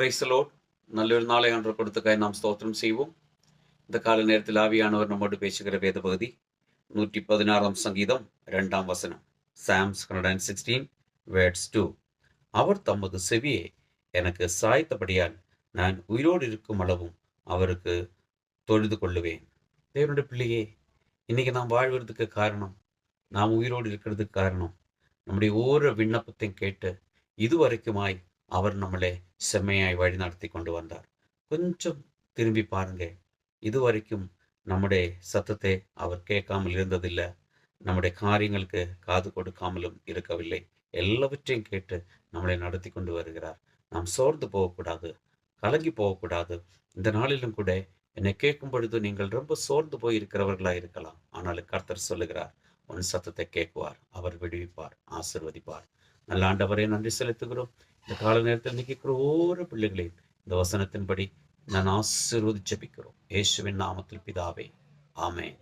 Praise the Lord. நல்லொரு நாளை ஆண்டவர் கொடுத்தக்காய் நாம் ஸ்தோத்திரம் செய்வோம். இந்த கால நேரத்தில் ஆவியானவர் நம்மோடு பேசுகிற வேத பகுதி 116 சங்கீதம் 2 வசனம். Psalms 116 verse 2. அவர் தமது செவியை எனக்கு சாய்த்தபடியால் நான் உயிரோடு இருக்கும் அளவும் அவருக்கு தொழுது கொள்ளுவேன். தேவனுடைய பிள்ளையே, இன்னைக்கு நாம் வாழ்வதற்கு காரணம், நாம் உயிரோடு இருக்கிறதுக்கு காரணம், நம்முடைய ஒவ்வொரு விண்ணப்பத்தையும் கேட்டு இதுவரைக்குமாய் அவர் நம்மளை செம்மையாய் வழி நடத்தி கொண்டு வந்தார். கொஞ்சம் திரும்பி பாருங்க. இதுவரைக்கும் நம்முடைய சத்தத்தை அவர் கேட்காமல் இருந்ததில்லை. நம்முடைய காரியங்களுக்கு காது கொடுக்காமலும் இருக்கவில்லை. எல்லாவற்றையும் கேட்டு நம்மளை நடத்தி கொண்டு வருகிறார். நாம் சோர்ந்து போகக்கூடாது, கலங்கி போகக்கூடாது. இந்த நாளிலும் கூட என்னை கேட்கும் பொழுது நீங்கள் ரொம்ப சோர்ந்து போய் இருக்கிறவர்களாக இருக்கலாம். ஆனால் கர்த்தர் சொல்லுகிறார், உன் சத்தத்தை கேட்குவார், அவர் விடுவிப்பார், ஆசீர்வதிப்பார். நல்ல ஆண்டவரே, நன்றி செலுத்துகிறோம். இந்த கால நேரத்தில் நிற்கிற ஒவ்வொரு பிள்ளைகளையும் இந்த வசனத்தின்படி நான் ஆசீர்வதிச்சு ஜெபிக்கிறோம். இயேசுவின் நாமத்தில் பிதாவே, ஆமென்.